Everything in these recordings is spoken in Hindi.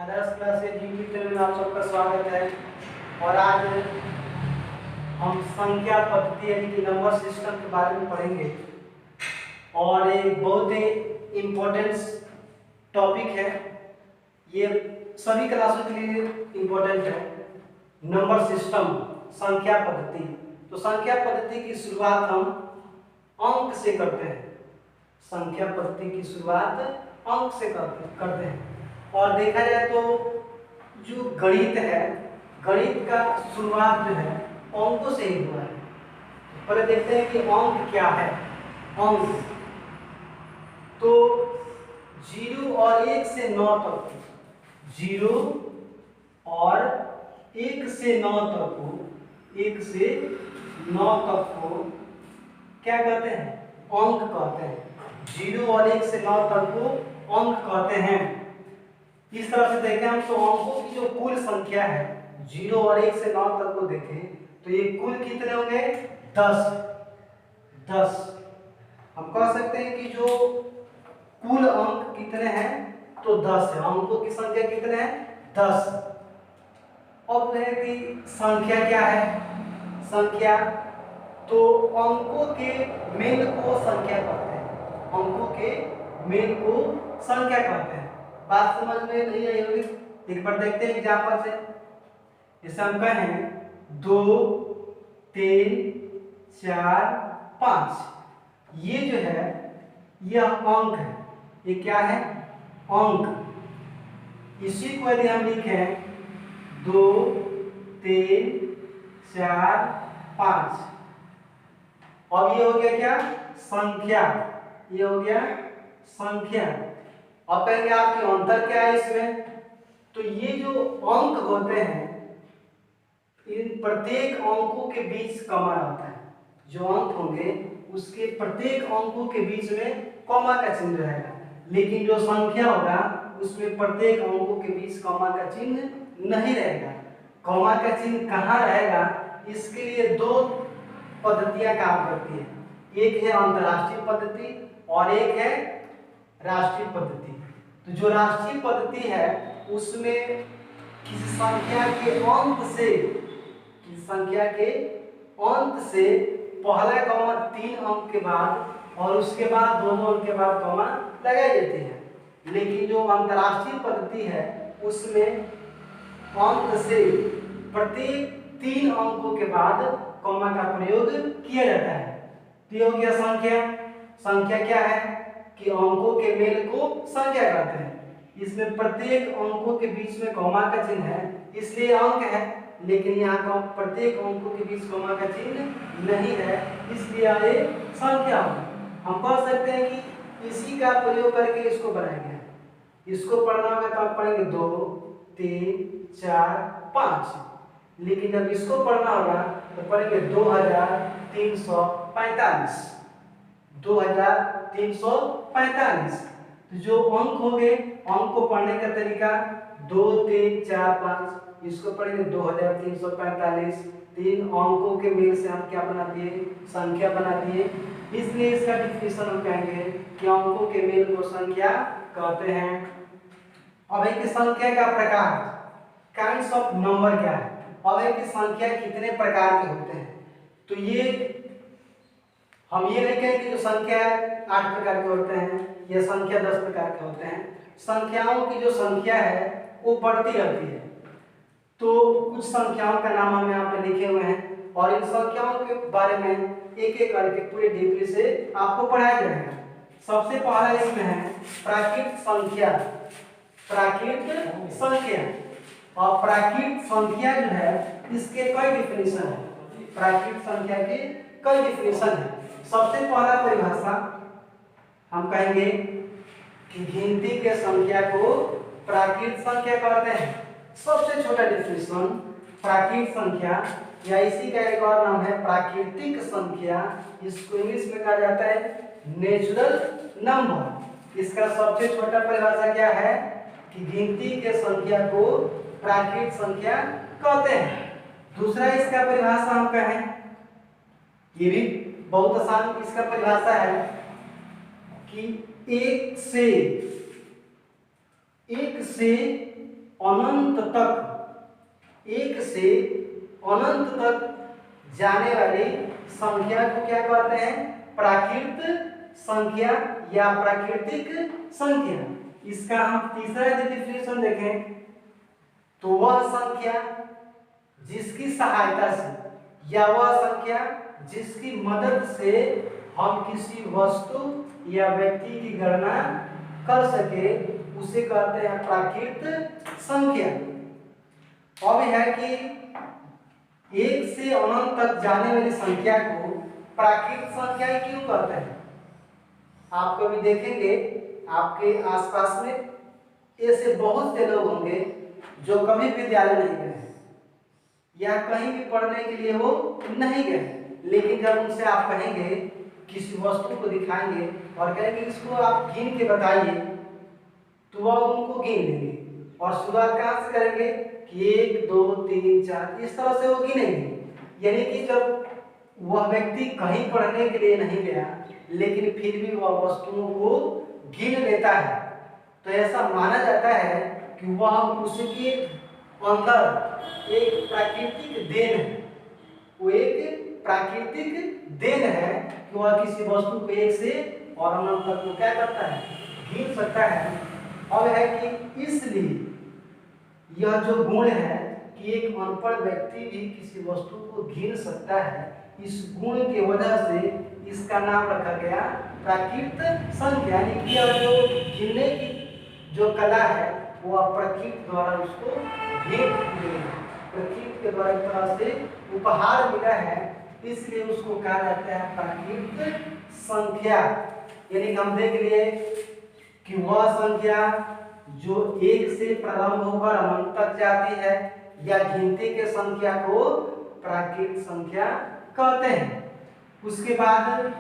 आदर्श क्लासेज यूट्यूब चैनल में आप सबका स्वागत है। और आज हम संख्या पद्धति यानी कि नंबर सिस्टम के बारे में पढ़ेंगे। और एक बहुत ही इम्पोर्टेंट टॉपिक है, ये सभी क्लासों के लिए इम्पोर्टेंट है। नंबर सिस्टम, संख्या पद्धति। तो संख्या पद्धति की शुरुआत हम अंक से करते हैं। संख्या पद्धति की शुरुआत अंक से करते हैं। और देखा जाए तो जो गणित है, गणित का शुरुआत जो है अंकों से ही हुआ है। पहले देखते हैं कि अंक क्या है। अंक तो 0 और 1 से 9 तक, 0 और 1 से 9 तक को, 1 से 9 तक को क्या कहते हैं? अंक कहते हैं। 0 और 1 से 9 तक को अंक कहते हैं। इस तरह से देखें हम तो अंकों की जो कुल संख्या है, 0 और 1 से 9 तक को देखें तो ये कुल कितने होंगे? 10। हम कह सकते हैं कि जो कुल अंक कितने हैं तो 10 है। अंकों की संख्या कितने हैं? 10। अब है कि संख्या क्या है? संख्या तो अंकों के मेल को संख्या कहते हैं। अंकों के मेल को संख्या कहते हैं। बात समझ में नहीं आई होगी? एक बार देखते हैं एग्जाम्पल से। जैसे हम कहें 2, 3, 4, 5, ये जो है यह अंक है। ये क्या है? अंक। इसी को यदि हम लिखें 2, 3, 4, 5, अब ये हो गया क्या? संख्या। ये हो गया संख्या। अब कहेंगे आपकी अंतर क्या है इसमें? तो ये जो अंक होते हैं, इन प्रत्येक अंकों के बीच कॉमा होता है। जो अंक होंगे उसके प्रत्येक अंकों के बीच में कॉमा का चिन्ह रहेगा। लेकिन जो संख्या होगा उसमें प्रत्येक अंकों के बीच कॉमा का चिन्ह नहीं रहेगा। कॉमा का चिन्ह कहाँ रहेगा, इसके लिए दो पद्धतियां काम करती है। एक है अंतरराष्ट्रीय पद्धति और एक है राष्ट्रीय पद्धति। तो जो राष्ट्रीय पद्धति है उसमें किसी संख्या के अंत से, किसी संख्या के अंत से पहला कॉमा 3 अंक के बाद और उसके बाद दोनों अंक के बाद कॉमा लगाई जाती है। लेकिन जो अंतरराष्ट्रीय पद्धति है उसमें अंक से प्रत्येक 3 अंकों के बाद कॉमा का प्रयोग किया जाता है। तो ये हो गया संख्या। संख्या क्या है कि अंकों के मेल को संख्या कहते हैं। इसमें प्रत्येक अंकों के बीच में कॉमा का चिन्ह है, इसलिए अंक है। लेकिन यहाँ का प्रत्येक अंकों के बीच कॉमा का चिन्ह नहीं है, इसलिए ये संख्या है। हम कह सकते हैं कि इसी का प्रयोग करके इसको बनाएंगे। इसको पढ़ना होगा तो आप पढ़ेंगे 2, 3, 4, 5। लेकिन जब इसको पढ़ना होगा तो पढ़ेंगे 2345। 2345। तो जो अंक हो गए, अंक को पढ़ने का तरीका 2, 3, 4, 5, इसको पढ़ेंगे 2345। 3 अंकों के मेल से हम क्या बना दिए? संख्या बना दिए। इसलिए इसका डिफिनेशन हम कहेंगे कि अंकों के मेल को संख्या कहते हैं। अब एक संख्या का प्रकार, काइंड्स ऑफ नंबर क्या है? अब एक संख्या कितने प्रकार के होते हैं? तो ये हम ये नहीं कहेंगे कि जो संख्या 8 प्रकार के होते हैं या संख्या 10 प्रकार के होते हैं। संख्याओं की जो संख्या है वो बढ़ती रहती है। तो कुछ संख्याओं का नाम हम यहाँ पे लिखे हुए हैं और इन संख्याओं के बारे में एक एक करके पूरे डीपली से आपको पढ़ाया जाएगा। सबसे पहला इसमें है प्राकृत संख्या। प्राकृत संख्या। और प्राकृत संख्या जो है इसके कई डिफिनेशन है। प्राकृत संख्या के कई डिफिनेशन है। सबसे पहला परिभाषा हम कहेंगे कि गिनती के संख्या को प्राकृत संख्या कहते हैं। सबसे छोटा डिफिनेशन प्राकृत संख्या, या इसी का एक और नाम है प्राकृतिक संख्या। इसको इंग्लिश में कहा जाता है नेचुरल नंबर। इसका सबसे छोटा परिभाषा क्या है कि गिनती के संख्या को प्राकृत संख्या कहते हैं। दूसरा इसका परिभाषा हम कहें, ये भी बहुत आसान इसका परिभाषा है कि एक से अनंत तक, एक से अनंत तक जाने वाली संख्या को क्या कहते हैं? प्राकृत संख्या या प्राकृतिक संख्या। इसका हम तीसरा डेफिनेशन देखें तो वह संख्या जिसकी सहायता से या वह संख्या जिसकी मदद से हम किसी वस्तु या व्यक्ति की गणना कर सके उसे कहते हैं प्राकृत संख्या। अब है कि एक से अनंत तक जाने वाली संख्या को प्राकृत संख्या क्यों कहते हैं? आप कभी देखेंगे आपके आसपास में ऐसे बहुत से लोग होंगे जो कभी विद्यालय नहीं गए या कहीं भी पढ़ने के लिए वो नहीं गए, लेकिन जब उनसे आप कहेंगे किसी वस्तु को दिखाएंगे और कहेंगे इसको आप गिन के बताइए तो वह उनको गिन लेंगे और शुरुआत कहाँ से करेंगे कि 1 2 3 4 इस तरह से वो गिनेंगे। यानी कि जब वह व्यक्ति कहीं पढ़ने के लिए नहीं गया लेकिन फिर भी वह वस्तुओं को गिन लेता है, तो ऐसा माना जाता है कि वह उसके अंदर एक प्राकृतिक देन है। वो एक प्राकृतिक देन है कि वह किसी वस्तु को एक से और अनंत तक को क्या करता है? गिन सकता है। अब है कि इसलिए यह जो गुण है कि एक अनपढ़ व्यक्ति भी किसी वस्तु को गिन सकता है, इस गुण की वजह से इसका नाम रखा गया प्राकृत संख्या। यानी कि यह जो गिनने की जो कला है वो प्रकृति द्वारा उसको भेंट मिली है, प्रकृति के द्वारा एक तरह से उपहार मिला है, इसलिए उसको कहा जाता है प्राकृत संख्या। यानी हम देख लिए कि वह संख्या जो 1 से प्रारंभ होकर अनंत तक जाती है या गिनती के संख्या को प्राकृत संख्या कहते हैं। उसके बाद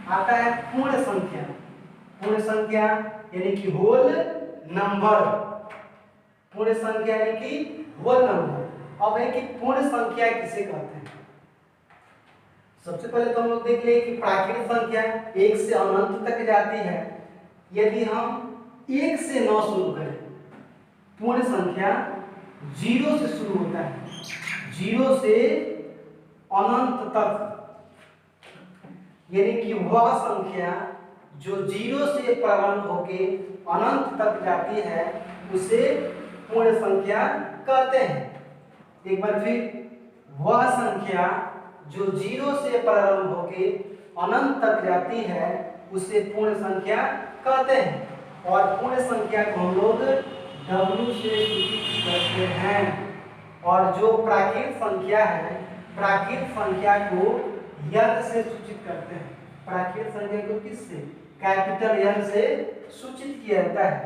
आता है पूर्ण संख्या। पूर्ण संख्या यानी कि होल नंबर। पूर्ण संख्या यानी कि होल नंबर। अब है कि पूर्ण संख्या किसे कहते हैं? सबसे पहले तो हम लोग देख ले कि प्राकृत संख्या 1 से अनंत तक जाती है। यदि हम 1 से 9 शुरू करें, पूर्ण संख्या 0 से शुरू होता है, 0 से अनंत तक, यानी कि वह संख्या जो 0 से प्रारंभ होके अनंत तक जाती है उसे पूर्ण संख्या कहते हैं। एक बार फिर, वह संख्या जो 0 से प्रारंभ होके अनंत तक जाती है उसे पूर्ण संख्या कहते हैं। और पूर्ण संख्या को हम लोग W से सूचित करते हैं। और जो प्राकृत संख्या है, प्राकृत संख्या को यन से सूचित करते हैं। प्राकृत संख्या को किससे? कैपिटल यन से सूचित किया जाता है।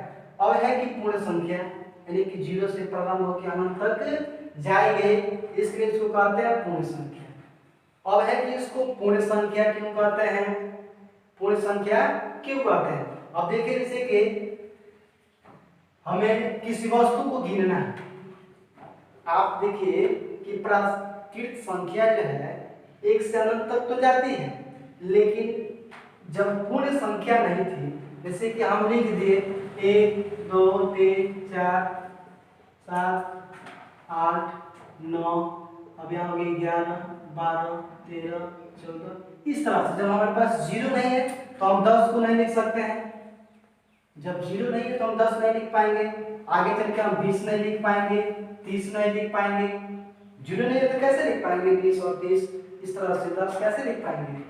अब है कि पूर्ण संख्या यानी कि 0 से प्रारंभ होकर अनंत तक जाएंगे, इसलिए इसको कहते हैं पूर्ण संख्या। अब है कि इसको पूर्ण संख्या क्यों कहते हैं? पूर्ण संख्या क्यों कहते हैं? अब देखिए जैसे कि हमें किसी वस्तु को गिनना है। आप देखिए कि प्राकृत संख्या जो है 1 से अनंत तक तो जाती है, लेकिन जब पूर्ण संख्या नहीं थी, जैसे कि हम लिख दिए 1 2 3 4 7 8 9, अब यहाँ हो गई 11 12 13 14, इस तरह से। जब हमारे पास 0 नहीं है तो हम 10 को नहीं लिख सकते हैं। जब 0 नहीं है तो हम 10 नहीं लिख पाएंगे। आगे चल के हम 20 नहीं लिख पाएंगे, 30 नहीं लिख पाएंगे। 0 नहीं है तो कैसे लिख पाएंगे 20 और 30? इस तरह से 10 कैसे लिख पाएंगे?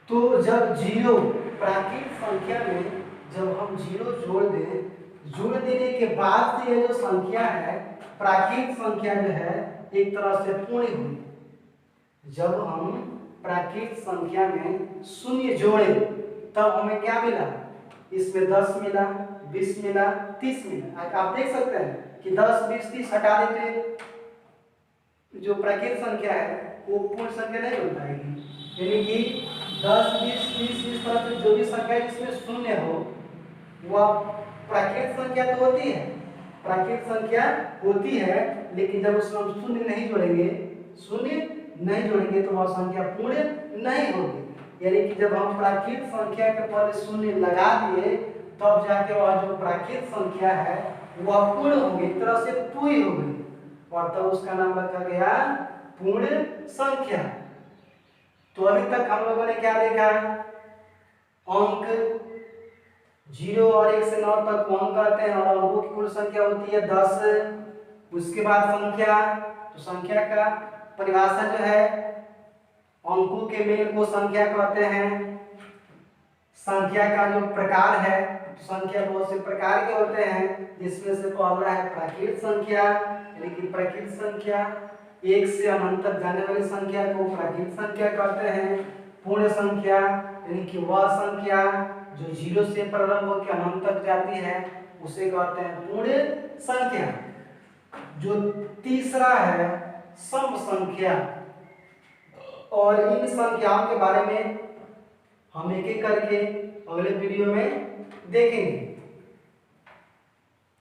तो जब 0 प्राकृत संख्या में जब हम 0 जोड़ दें, जोड़ देने के बाद से ये जो संख्या है प्राकृत संख्या जो है एक तरह से पूर्ण हुई। जब हम प्राकृत संख्या में शून्य जोड़े तब हमें क्या मिला? इसमें 10 मिला, 20 मिला, 30 मिला। आप देख सकते हैं कि 10 20 30 हटा देते जो प्राकृत संख्या है वो पूर्ण संख्या नहीं बन पाएगी। यानी कि 10 20 30 इस तरह से जो भी संख्या जिसमें शून्य हो वह प्राकृत संख्या तो होती है, प्राकृत संख्या होती है, लेकिन जब उसमें हम शून्य नहीं जोड़ेंगे, शून्य नहीं जोड़ेंगे तो वह संख्या पूर्ण नहीं होगी। यानी कि जब हम प्राकृत संख्या के पहले शून्य लगा दिए तब जाके वह जो प्राकृत संख्या है वह पूर्ण हो गई, एक तरह से 2 ही हो गई और तब उसका नाम रखा गया पूर्ण संख्या। तो अभी तक हम लोगों ने क्या देखा, अंक 0 और 1 से 9 तक को अंक कहते हैं और अंकों की कुल संख्या होती है 10। उसके बाद संख्या, तो संख्या का परिभाषा जो है अंकों के मेल को संख्या कहते हैं। संख्या का जो प्रकार है, संख्या बहुत से प्रकार के होते हैं जिसमें से पहला है प्राकृत संख्या, यानी कि प्राकृत संख्या 1 से अनंत तक जाने वाली संख्या को प्राकृत संख्या कहते हैं। पूर्ण संख्या यानी कि वह संख्या जो 0 से प्रारंभ होकर अनंत तक जाती है उसे कहते हैं पूर्ण संख्या। जो तीसरा है सम संख्या, और इन संख्याओं के बारे में हम एक एक करके अगले वीडियो में देखेंगे।